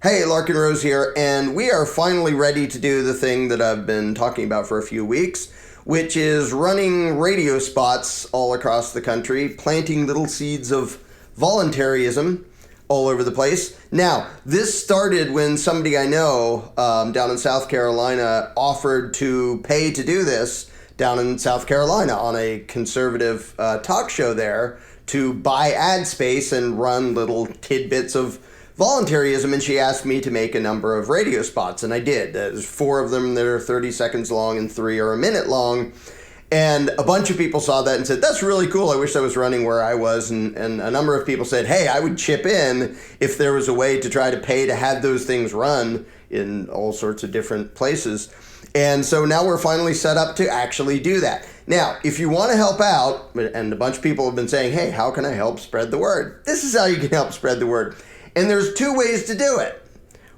Hey, Larken Rose here, and we are finally ready to do the thing that I've been talking about for a few weeks, which is running radio spots all across the country, planting little seeds of voluntaryism all over the place. Now, this started when somebody I know down in South Carolina offered to pay to do this down in South Carolina on a conservative talk show there to buy ad space and run little tidbits of voluntaryism, and she asked me to make a number of radio spots, and I did. There's 4 of them that are 30 seconds long and 3 are a minute long, and a bunch of people saw that and said, that's really cool, I wish I was running where I was, and a number of people said, hey, I would chip in if there was a way to try to pay to have those things run in all sorts of different places. And so now we're finally set up to actually do that. Now, if you want to help out, and a bunch of people have been saying, hey, how can I help spread the word? This is how you can help spread the word. And there's 2 ways to do it.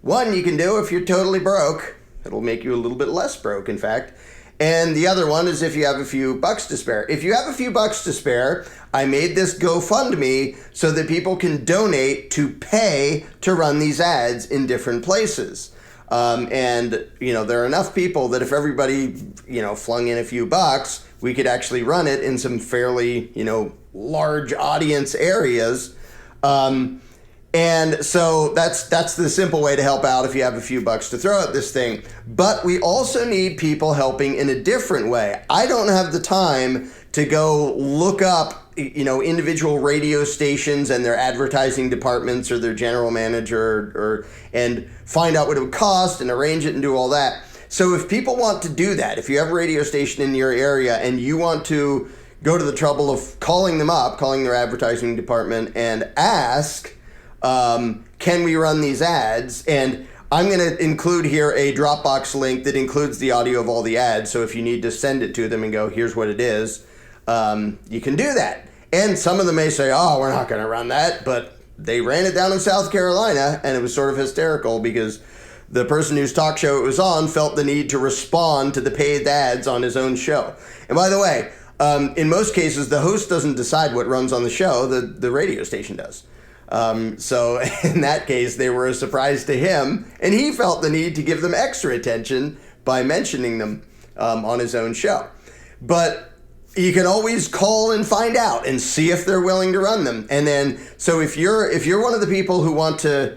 One you can do if you're totally broke. It'll make you a little bit less broke, in fact. And the other one is if you have a few bucks to spare. If you have a few bucks to spare, I made this GoFundMe so that people can donate to pay to run these ads in different places. And, there are enough people that if everybody, flung in a few bucks, we could actually run it in some fairly, large audience areas. And so that's the simple way to help out if you have a few bucks to throw at this thing. But we also need people helping in a different way. I don't have the time to go look up, individual radio stations and their advertising departments or their general manager and find out what it would cost and arrange it and do all that. So if people want to do that, if you have a radio station in your area and you want to go to the trouble of calling their advertising department and ask, can we run these ads? And I'm going to include here a Dropbox link that includes the audio of all the ads. So if you need to send it to them and go, here's what it is, you can do that. And some of them may say, oh, we're not going to run that. But they ran it down in South Carolina, and it was sort of hysterical because the person whose talk show it was on felt the need to respond to the paid ads on his own show. And by the way, in most cases, the host doesn't decide what runs on the show. The radio station does. So in that case, they were a surprise to him, and he felt the need to give them extra attention by mentioning them on his own show. But you can always call and find out and see if they're willing to run them. And then, so if you're one of the people who want to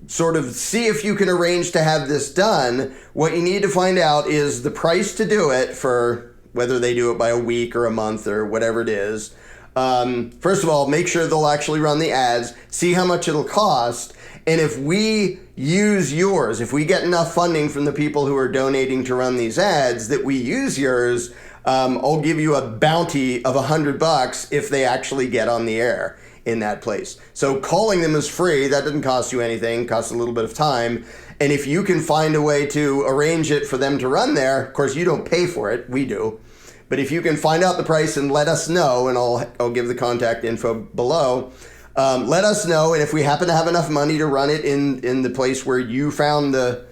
sort of see if you can arrange to have this done, what you need to find out is the price to do it for whether they do it by a week or a month or whatever it is. First of all, make sure they'll actually run the ads, see how much it'll cost, and if we use yours, if we get enough funding from the people who are donating to run these ads that we use yours, I'll give you a bounty of $100 if they actually get on the air in that place. So calling them is free. That doesn't cost you anything, costs a little bit of time. And if you can find a way to arrange it for them to run there, of course you don't pay for it, we do. But if you can find out the price and let us know, and I'll give the contact info below, let us know. And if we happen to have enough money to run it in the place where you found a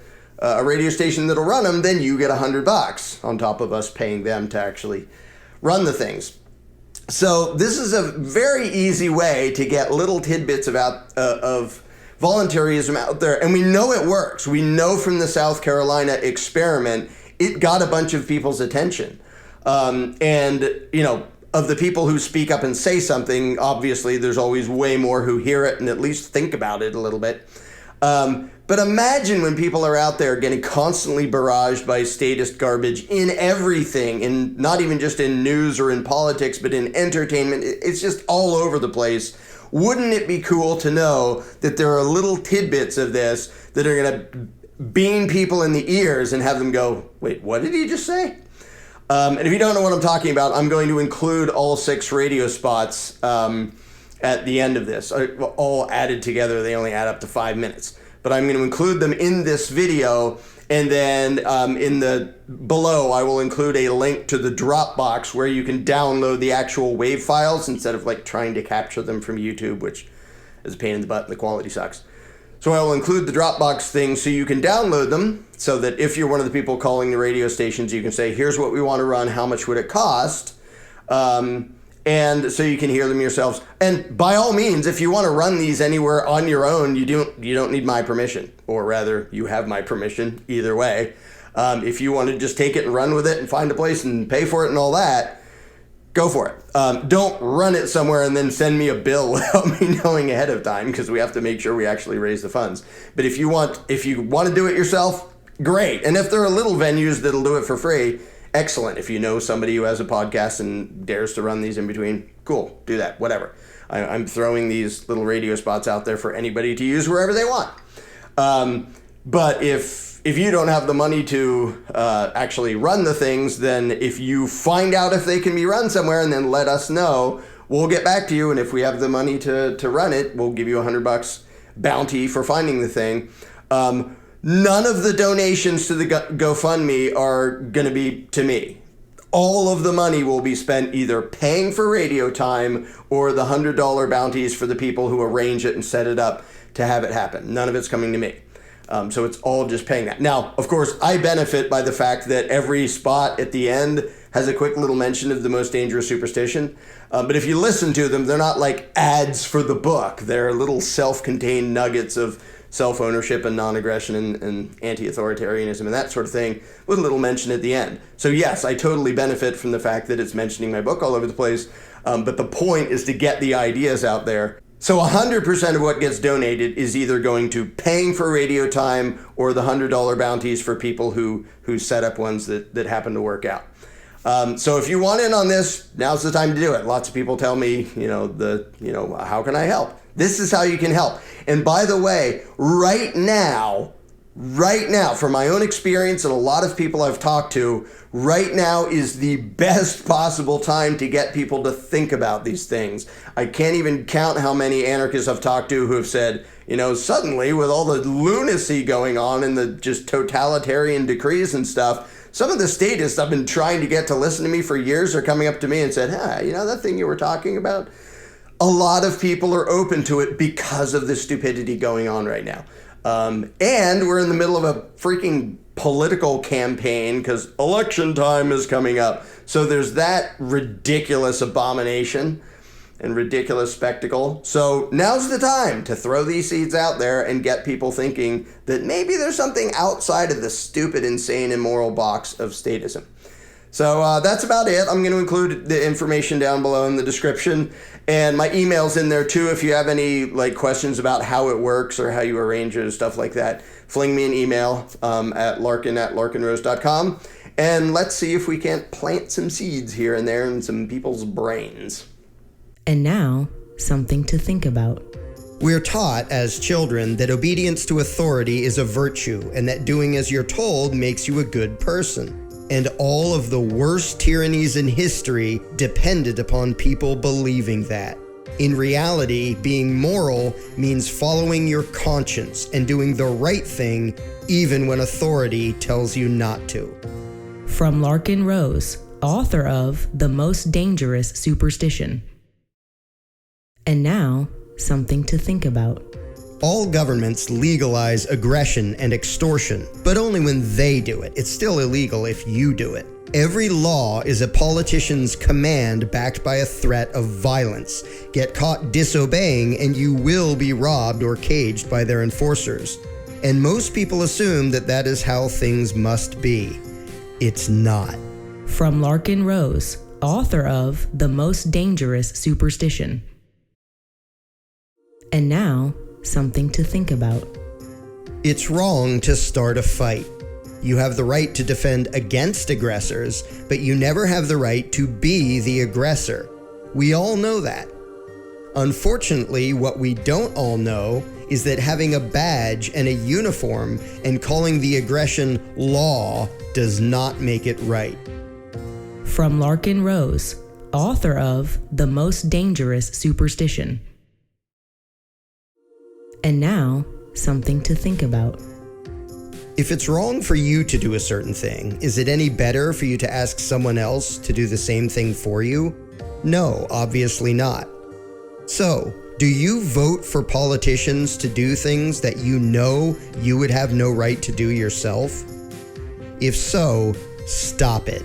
radio station that'll run them, then you get $100 on top of us paying them to actually run the things. So this is a very easy way to get little tidbits of voluntaryism out there. And we know it works. We know from the South Carolina experiment, it got a bunch of people's attention. Of the people who speak up and say something, obviously there's always way more who hear it and at least think about it a little bit. But imagine when people are out there getting constantly barraged by statist garbage in everything, in not even just in news or in politics, but in entertainment. It's just all over the place. Wouldn't it be cool to know that there are little tidbits of this that are going to bean people in the ears and have them go, wait, what did he just say? And if you don't know what I'm talking about, I'm going to include all 6 radio spots at the end of this. All added together, they only add up to 5 minutes. But I'm going to include them in this video, and then below I will include a link to the Dropbox where you can download the actual WAV files instead of trying to capture them from YouTube, which is a pain in the butt and the quality sucks. So I will include the Dropbox thing so you can download them so that if you're one of the people calling the radio stations, you can say, here's what we want to run, how much would it cost? And so you can hear them yourselves. And by all means, if you want to run these anywhere on your own, you don't need my permission. Or rather, you have my permission either way. If you want to just take it and run with it and find a place and pay for it and all that, go for it. Don't run it somewhere and then send me a bill without me knowing ahead of time, because we have to make sure we actually raise the funds. But if you want to do it yourself, great. And if there are little venues that'll do it for free, excellent. If you know somebody who has a podcast and dares to run these in between, cool, do that, whatever. I'm throwing these little radio spots out there for anybody to use wherever they want. But if you don't have the money to actually run the things, then if you find out if they can be run somewhere and then let us know, we'll get back to you. And if we have the money to run it, we'll give you $100 bounty for finding the thing. None of the donations to the GoFundMe are going to be to me. All of the money will be spent either paying for radio time or the $100 bounties for the people who arrange it and set it up to have it happen. None of it's coming to me. So it's all just paying that. Now, of course, I benefit by the fact that every spot at the end has a quick little mention of the most dangerous superstition. But if you listen to them, they're not like ads for the book. They're little self-contained nuggets of self-ownership and non-aggression and anti-authoritarianism and that sort of thing with a little mention at the end. So yes, I totally benefit from the fact that it's mentioning my book all over the place, but the point is to get the ideas out there. So 100% of what gets donated is either going to paying for radio time or the $100 bounties for people who set up ones that happen to work out. So if you want in on this, now's the time to do it. Lots of people tell me, how can I help? This is how you can help. And by the way, right now, from my own experience and a lot of people I've talked to, right now is the best possible time to get people to think about these things. I can't even count how many anarchists I've talked to who have said, suddenly with all the lunacy going on and the just totalitarian decrees and stuff, some of the statists I've been trying to get to listen to me for years are coming up to me and said, that thing you were talking about? A lot of people are open to it because of the stupidity going on right now. And we're in the middle of a freaking political campaign because election time is coming up. So there's that ridiculous abomination and ridiculous spectacle. So now's the time to throw these seeds out there and get people thinking that maybe there's something outside of the stupid, insane, immoral box of statism. So that's about it. I'm going to include the information down below in the description. And my email's in there too. If you have any questions about how it works or how you arrange it and stuff like that, fling me an email at larkenrose.com. And let's see if we can't plant some seeds here and there in some people's brains. And now, something to think about. We're taught as children that obedience to authority is a virtue and that doing as you're told makes you a good person. And all of the worst tyrannies in history depended upon people believing that. In reality, being moral means following your conscience and doing the right thing even when authority tells you not to. From Larken Rose, author of The Most Dangerous Superstition. And now, something to think about. All governments legalize aggression and extortion, but only when they do it. It's still illegal if you do it. Every law is a politician's command backed by a threat of violence. Get caught disobeying and you will be robbed or caged by their enforcers. And most people assume that is how things must be. It's not. From Larken Rose, author of The Most Dangerous Superstition. And now, something to think about. It's wrong to start a fight. You have the right to defend against aggressors, but you never have the right to be the aggressor. We all know that. Unfortunately, what we don't all know is that having a badge and a uniform and calling the aggression law does not make it right. From Larken Rose, author of The Most Dangerous Superstition. And now, something to think about. If it's wrong for you to do a certain thing, is it any better for you to ask someone else to do the same thing for you? No, obviously not. So, do you vote for politicians to do things that you know you would have no right to do yourself? If so, stop it.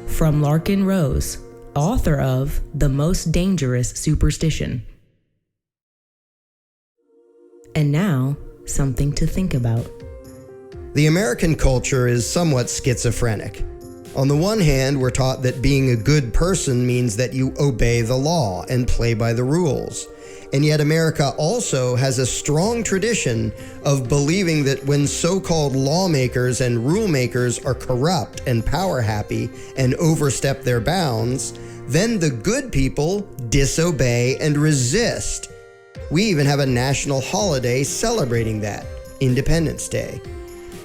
From Larken Rose, author of The Most Dangerous Superstition. And now, something to think about. The American culture is somewhat schizophrenic. On the one hand, we're taught that being a good person means that you obey the law and play by the rules. And yet America also has a strong tradition of believing that when so-called lawmakers and rule makers are corrupt and power-happy and overstep their bounds, then the good people disobey and resist. We even have a national holiday celebrating that, Independence Day.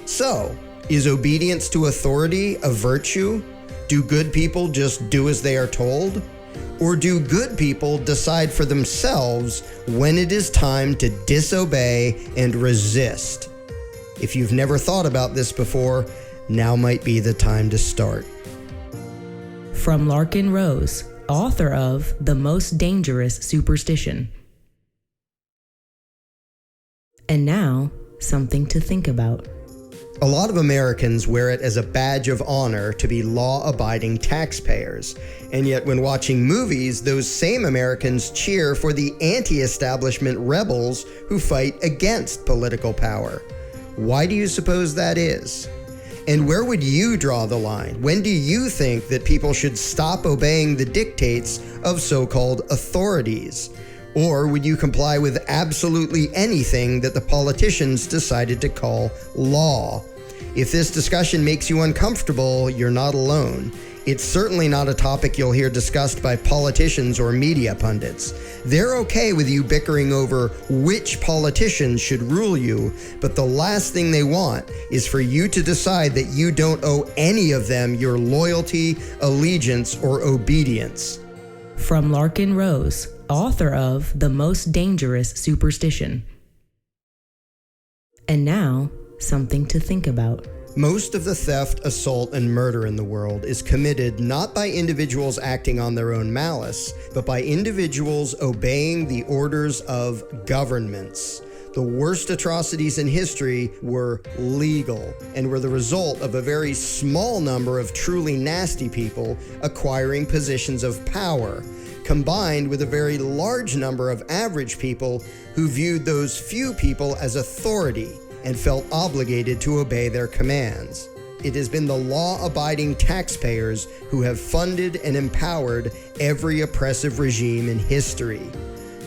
So, is obedience to authority a virtue? Do good people just do as they are told? Or do good people decide for themselves when it is time to disobey and resist? If you've never thought about this before, now might be the time to start. From Larken Rose, author of The Most Dangerous Superstition. And now, something to think about. A lot of Americans wear it as a badge of honor to be law-abiding taxpayers, and yet when watching movies, those same Americans cheer for the anti-establishment rebels who fight against political power. Why do you suppose that is? And where would you draw the line? When do you think that people should stop obeying the dictates of so-called authorities? Or would you comply with absolutely anything that the politicians decided to call law? If this discussion makes you uncomfortable, you're not alone. It's certainly not a topic you'll hear discussed by politicians or media pundits. They're okay with you bickering over which politicians should rule you, but the last thing they want is for you to decide that you don't owe any of them your loyalty, allegiance, or obedience. From Larken Rose, author of The Most Dangerous Superstition. And now, something to think about. Most of the theft, assault, and murder in the world is committed not by individuals acting on their own malice, but by individuals obeying the orders of governments. The worst atrocities in history were legal and were the result of a very small number of truly nasty people acquiring positions of power, combined with a very large number of average people who viewed those few people as authority and felt obligated to obey their commands. It has been the law-abiding taxpayers who have funded and empowered every oppressive regime in history.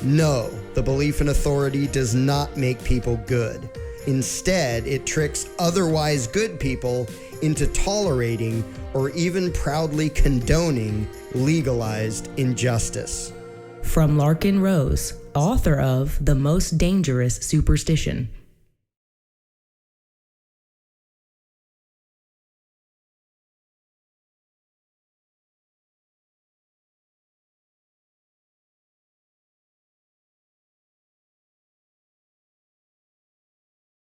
No, the belief in authority does not make people good. Instead, it tricks otherwise good people into tolerating or even proudly condoning legalized injustice. From Larken Rose, author of The Most Dangerous Superstition.